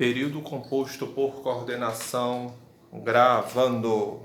Período composto por coordenação, gravando.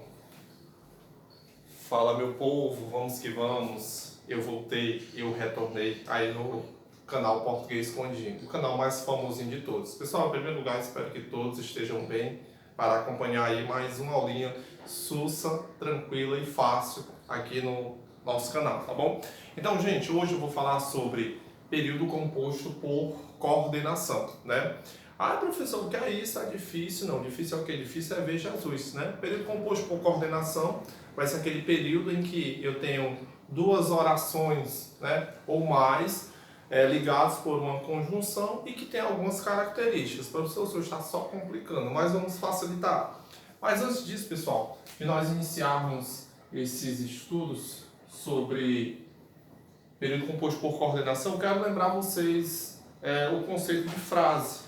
Fala, meu povo, vamos que vamos. Eu voltei, eu retornei aí no canal Português Escondido, o canal mais famosinho de todos. Pessoal, em primeiro lugar, espero que todos estejam bem para acompanhar aí mais uma aulinha sussa, tranquila e fácil aqui no nosso canal, tá bom? Então, gente, hoje eu vou falar sobre período composto por coordenação, né? Ah, professor, o que é isso? É difícil? Não, difícil é o que? Difícil é ver Jesus, né? Período composto por coordenação vai ser aquele período em que eu tenho duas orações, né, ou mais, ligados por uma conjunção e que tem algumas características. Professor, o senhor está só complicando, mas vamos facilitar. Mas antes disso, pessoal, de nós iniciarmos esses estudos sobre período composto por coordenação, eu quero lembrar vocês o conceito de frase.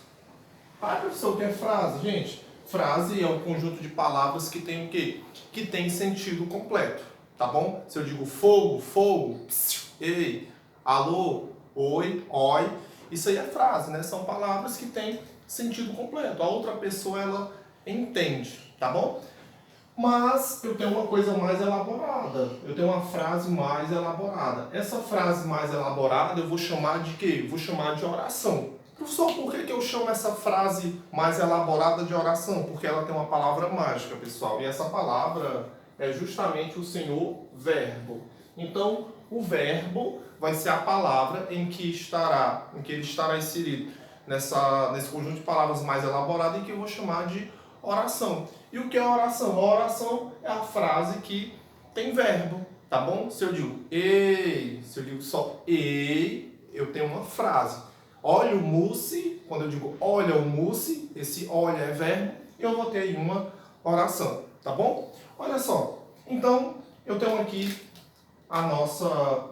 Ah, professor, o que é frase? Gente, frase é um conjunto de palavras que tem o quê? Que tem sentido completo, tá bom? Se eu digo fogo, fogo, psiu, ei, alô, oi, oi, isso aí é frase, né? São palavras que têm sentido completo. A outra pessoa, ela entende, tá bom? Mas eu tenho uma coisa mais elaborada, eu tenho uma frase mais elaborada. Essa frase mais elaborada eu vou chamar de quê? Eu vou chamar de oração. Professor, por que eu chamo essa frase mais elaborada de oração? Porque ela tem uma palavra mágica, pessoal. E essa palavra é justamente o Senhor Verbo. Então, o verbo vai ser a palavra em que ele estará inserido nesse conjunto de palavras mais elaborado e que eu vou chamar de oração. E o que é oração? A oração é a frase que tem verbo, tá bom? Se eu digo ei, se eu digo só ei, eu tenho uma frase. Olha o mousse, quando eu digo olha o mousse, esse olha é verbo, eu vou ter aí uma oração, tá bom? Olha só, então eu tenho aqui a nossa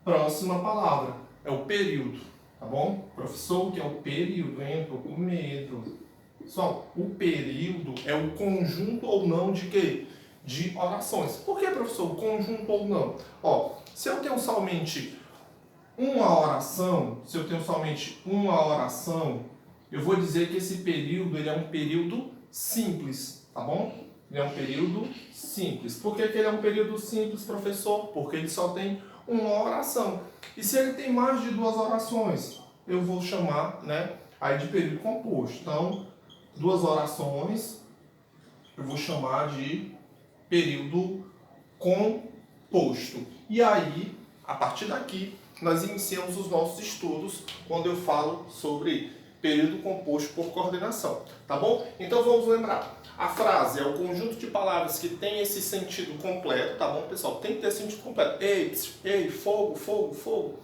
próxima palavra, é o período, tá bom? Professor, o que é o período? Eu tô com medo. Pessoal, o período é o conjunto ou não de quê? De orações. Por que, professor, conjunto ou não? Ó, se eu tenho somente uma oração, eu vou dizer que esse período ele é um período simples, tá bom? Ele é um período simples. Por que ele é um período simples, professor? Porque ele só tem uma oração. E se ele tem mais de duas orações, eu vou chamar, né, aí de período composto. Então, duas orações, eu vou chamar de período composto. E aí, a partir daqui, nós iniciamos os nossos estudos quando eu falo sobre período composto por coordenação, tá bom? Então vamos lembrar, a frase é o conjunto de palavras que tem esse sentido completo, tá bom, pessoal? Tem que ter sentido completo. Ei, ei, fogo, fogo, fogo.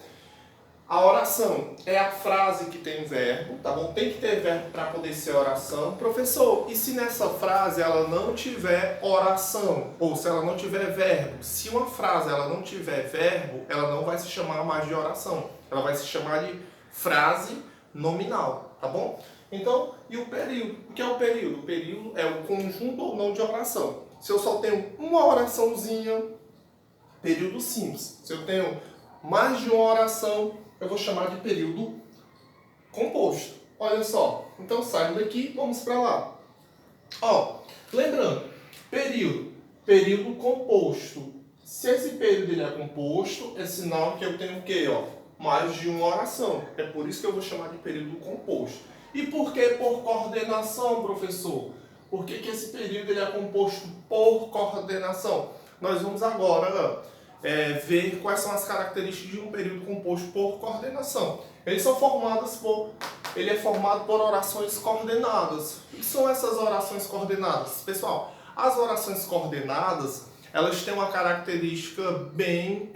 A oração é a frase que tem verbo, tá bom? Tem que ter verbo para poder ser oração. Professor, e se nessa frase ela não tiver oração? Ou se ela não tiver verbo? Se uma frase ela não tiver verbo, ela não vai se chamar mais de oração. Ela vai se chamar de frase nominal, tá bom? Então, e o período? O que é o período? O período é o conjunto ou não de oração. Se eu só tenho uma oraçãozinha, período simples. Se eu tenho mais de uma oração, eu vou chamar de período composto. Olha só, então saio daqui, vamos para lá. Ó, lembrando, período composto. Se esse período ele é composto, é sinal que eu tenho o quê? Ó, mais de uma oração. É por isso que eu vou chamar de período composto. E por que por coordenação, professor? Por que esse período ele é composto por coordenação? Nós vamos agora ver quais são as características de um período composto por coordenação. Ele é formado por orações coordenadas. O que são essas orações coordenadas? Pessoal, as orações coordenadas, elas têm uma característica bem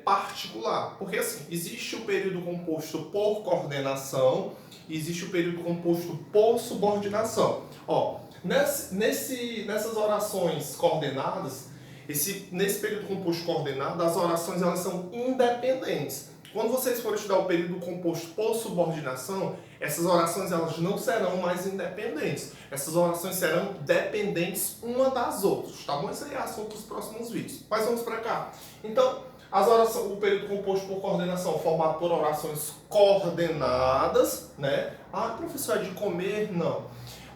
particular. Porque assim, existe o período composto por coordenação e existe o período composto por subordinação. Ó, nessas orações coordenadas, nesse período composto coordenado, as orações elas são independentes. Quando vocês forem estudar o período composto por subordinação, essas orações elas não serão mais independentes. Essas orações serão dependentes uma das outras, tá bom? Esse aí é assunto dos próximos vídeos. Mas vamos para cá. Então, O período composto por coordenação, formado por orações coordenadas, né? Ah, professor, é de comer? Não.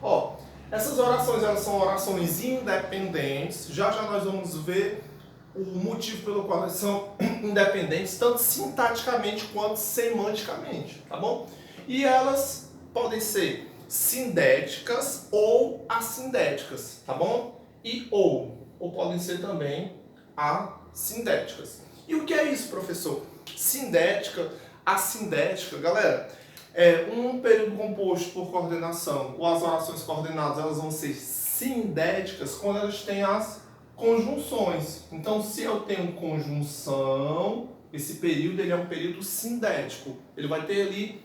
Ó, essas orações, elas são orações independentes. Já já nós vamos ver o motivo pelo qual elas são independentes, tanto sintaticamente quanto semanticamente, tá bom? E elas podem ser sindéticas ou assindéticas, tá bom? Ou podem ser também assindéticas. E o que é isso, professor? Sindética, assindética, galera, é um período composto por coordenação, ou as orações coordenadas, elas vão ser sindéticas quando elas têm as conjunções. Então, se eu tenho conjunção, esse período ele é um período sindético. Ele vai ter ali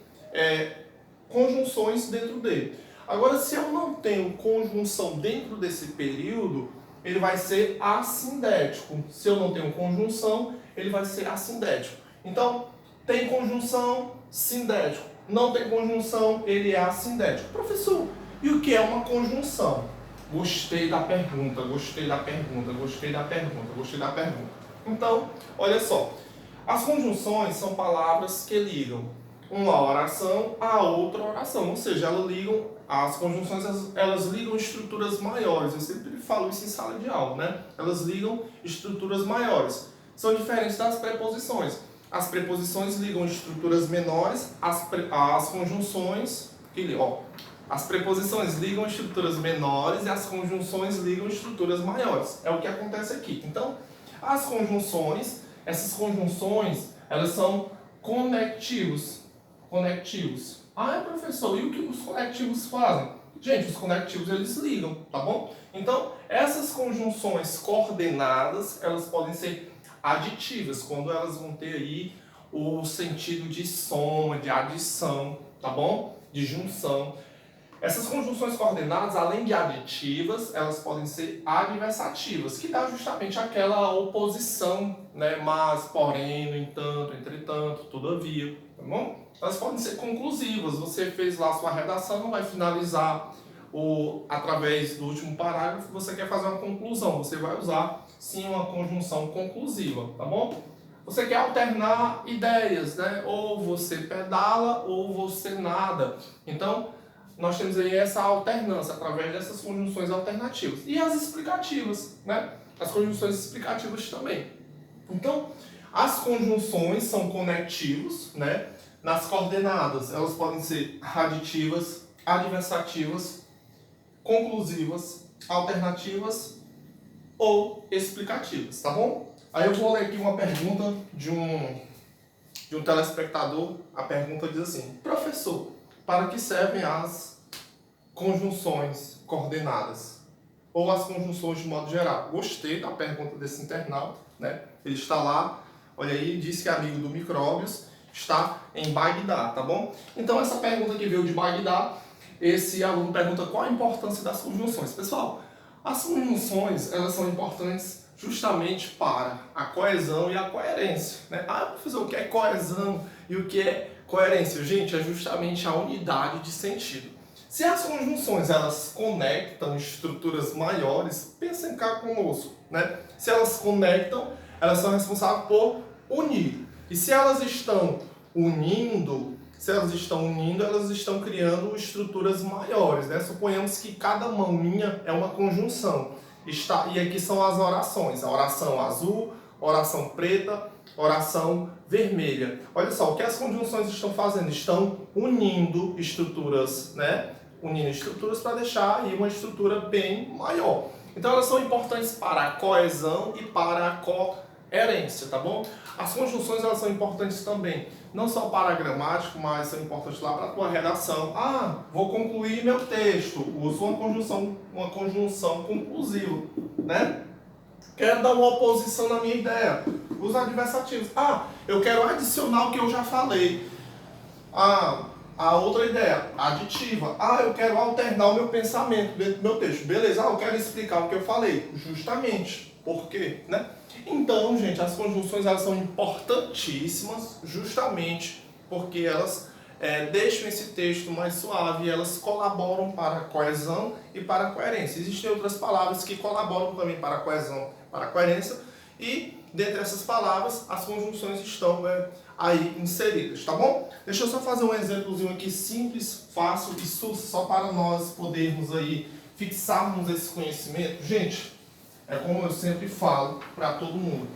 conjunções dentro dele. Agora, se eu não tenho conjunção dentro desse período, ele vai ser assindético. Se eu não tenho conjunção, ele vai ser assindético. Então, tem conjunção, sindético. Não tem conjunção, ele é assindético. Professor, e o que é uma conjunção? Gostei da pergunta, gostei da pergunta, gostei da pergunta, gostei da pergunta. Então, olha só. As conjunções são palavras que ligam uma oração a outra oração. Ou seja, as conjunções elas ligam estruturas maiores. Eu sempre falo isso em sala de aula, né? Elas ligam estruturas maiores. São diferentes das preposições. As preposições ligam estruturas menores, as conjunções... As preposições ligam estruturas menores e as conjunções ligam estruturas maiores. É o que acontece aqui. Então, as conjunções, essas conjunções, elas são conectivos. Conectivos. Ah, professor, e o que os conectivos fazem? Gente, os conectivos eles ligam, tá bom? Então, essas conjunções coordenadas, elas podem ser aditivas, quando elas vão ter aí o sentido de soma, de adição, tá bom? De junção. Essas conjunções coordenadas, além de aditivas, elas podem ser adversativas, que dá justamente aquela oposição, né? Mas, porém, no entanto, entretanto, todavia, tá bom? Elas podem ser conclusivas. Você fez lá a sua redação, vai finalizar através do último parágrafo, você quer fazer uma conclusão. Você vai usar, sim, uma conjunção conclusiva, tá bom? Você quer alternar ideias, né? Ou você pedala ou você nada. Então, nós temos aí essa alternância através dessas conjunções alternativas. E as explicativas, né? As conjunções explicativas também. Então, as conjunções são conectivos, né? Nas coordenadas, elas podem ser aditivas, adversativas, conclusivas, alternativas ou explicativas, tá bom? Aí eu vou ler aqui uma pergunta de um telespectador. A pergunta diz assim: professor, para que servem as conjunções coordenadas? Ou as conjunções de modo geral? Gostei da pergunta desse internauta, né? Ele está lá, olha aí, diz que é amigo do Micróbios, está em Bagdá, tá bom? Então essa pergunta que veio de Bagdá, esse aluno pergunta qual a importância das conjunções. Pessoal, as conjunções, elas são importantes justamente para a coesão e a coerência, né? Ah, professor, o que é coesão e o que é coerência? Gente, é justamente a unidade de sentido. Se as conjunções elas conectam estruturas maiores, pensem cá conosco, né? Se elas conectam, elas são responsáveis por unir. E se elas estão unindo, elas estão criando estruturas maiores, né? Suponhamos que cada mão minha é uma conjunção. E aqui são as orações: a oração azul, oração preta, oração vermelha. Olha só, o que as conjunções estão fazendo? Estão unindo estruturas, né? Unindo estruturas para deixar aí uma estrutura bem maior. Então elas são importantes para a coesão e para a coerência, tá bom? As conjunções elas são importantes também, não só para a gramática, mas são importantes lá para a tua redação. Ah, vou concluir meu texto, uso uma conjunção conclusiva, né? Quero dar uma oposição na minha ideia, uso adversativos. Ah, eu quero adicionar o que eu já falei. Ah, a outra ideia, aditiva. Ah, eu quero alternar o meu pensamento dentro do meu texto. Beleza, eu quero explicar o que eu falei. Justamente. Por quê? Né? Então, gente, as conjunções elas são importantíssimas justamente porque elas deixam esse texto mais suave e elas colaboram para a coesão e para a coerência. Existem outras palavras que colaboram também para a coesão, para a coerência, e dentre essas palavras, as conjunções estão aí inseridas, tá bom? Deixa eu só fazer um exemplozinho aqui simples, fácil e susto, só para nós podermos aí fixarmos esse conhecimento. Gente, é como eu sempre falo para todo mundo.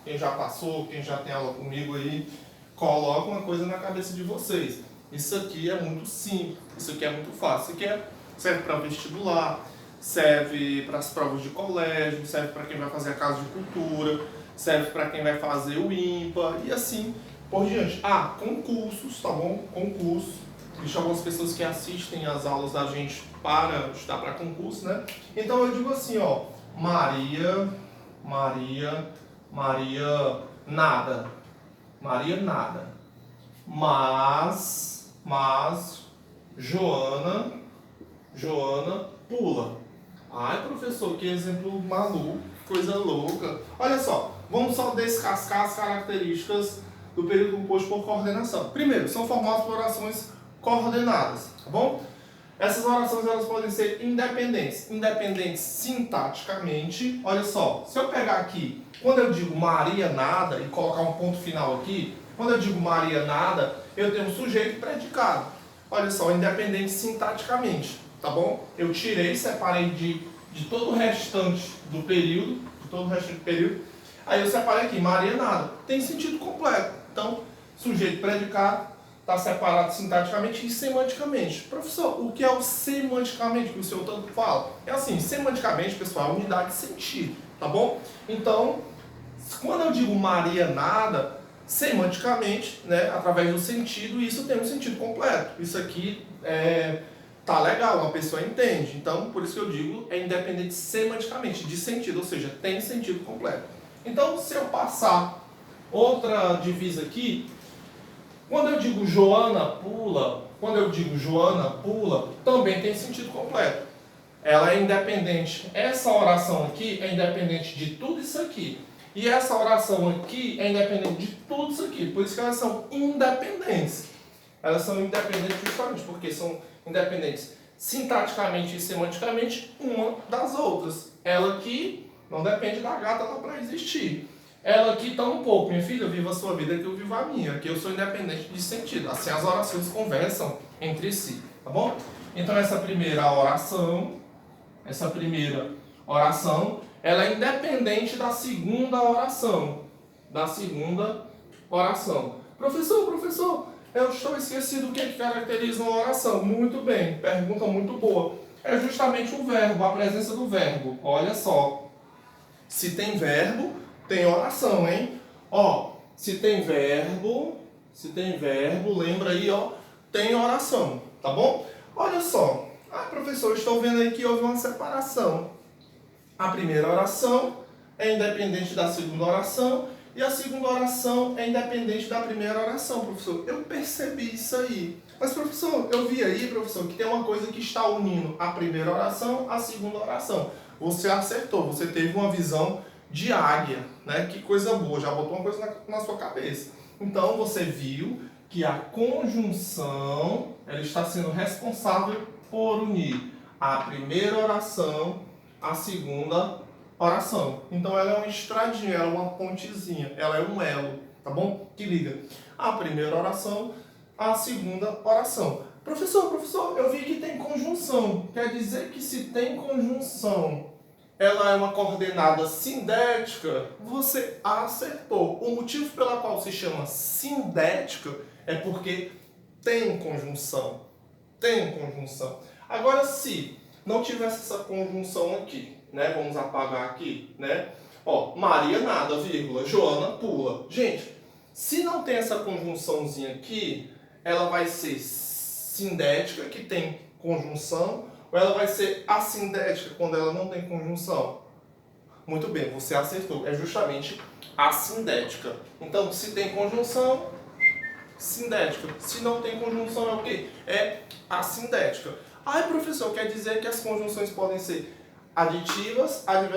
Quem já passou, quem já tem aula comigo aí, coloca uma coisa na cabeça de vocês. Isso aqui é muito simples, isso aqui é muito fácil. Isso aqui serve para vestibular, serve para as provas de colégio, serve para quem vai fazer a casa de cultura, serve para quem vai fazer o IMPA e assim por diante. Ah, concursos, tá bom? Concurso. Existem algumas pessoas que assistem às aulas da gente para estudar para concurso, né? Então eu digo assim, ó, Maria, nada. Maria, nada. Mas, Joana, pula. Ai, professor, que exemplo maluco, coisa louca. Olha só, vamos só descascar as características do período composto por coordenação. Primeiro, são formadas por orações coordenadas, tá bom? Essas orações elas podem ser independentes sintaticamente. Olha só, se eu pegar aqui, quando eu digo Maria nada e colocar um ponto final aqui, quando eu digo Maria nada, eu tenho sujeito e predicado. Olha só, independente sintaticamente, tá bom? Eu tirei, separei de todo o restante do período, aí eu separei aqui, Maria nada. Tem sentido completo. Então, sujeito e predicado está separado sintaticamente e semanticamente. Professor, o que é o semanticamente que o senhor tanto fala? É assim, semanticamente, pessoal, é unidade de sentido, tá bom? Então, quando eu digo Maria nada, semanticamente, né, através do sentido, isso tem um sentido completo. Isso aqui tá legal, uma pessoa entende. Então, por isso que eu digo, é independente semanticamente, de sentido, ou seja, tem sentido completo. Então, se eu passar outra divisa aqui, quando eu digo Joana pula, também tem sentido completo. Ela é independente. Essa oração aqui é independente de tudo isso aqui. E essa oração aqui é independente de tudo isso aqui. Por isso que elas são independentes. Elas são independentes justamente porque são independentes sintaticamente e semanticamente uma das outras. Ela aqui não depende da gata lá para existir. Ela aqui está um pouco, minha filha, viva a sua vida que eu vivo a minha. Aqui eu sou independente de sentido. Assim as orações conversam entre si, tá bom? Então essa primeira oração, ela é independente da segunda oração. Professor, eu estou esquecido o que caracteriza uma oração. Muito bem, pergunta muito boa. É justamente o verbo, a presença do verbo. Olha só, se tem verbo, tem oração, hein? Ó, se tem verbo, lembra aí, ó, tem oração, tá bom? Olha só. Ah, professor, estou vendo aí que houve uma separação. A primeira oração é independente da segunda oração e a segunda oração é independente da primeira oração, professor. Eu percebi isso aí. Mas, professor, eu vi aí, professor, que tem uma coisa que está unindo a primeira oração à segunda oração. Você acertou, você teve uma visão de águia, né? Que coisa boa, já botou uma coisa na sua cabeça. Então, você viu que a conjunção ela está sendo responsável por unir a primeira oração à segunda oração. Então, ela é uma estradinha, ela é uma pontezinha, ela é um elo, tá bom? Que liga a primeira oração à segunda oração. Professor, eu vi que tem conjunção. Quer dizer que se tem conjunção, ela é uma coordenada sindética? Você acertou. O motivo pela qual se chama sindética é porque tem conjunção. Agora, se não tivesse essa conjunção aqui, né? Vamos apagar aqui, né? Ó, Maria nada, vírgula, Joana pula. Gente, se não tem essa conjunçãozinha aqui, ela vai ser sindética, que tem conjunção, ou ela vai ser assindética, quando ela não tem conjunção? Muito bem, você acertou. É justamente assindética. Então, se tem conjunção, sindética. Se não tem conjunção, é o quê? É assindética. Ai, professor, quer dizer que as conjunções podem ser aditivas, adversariais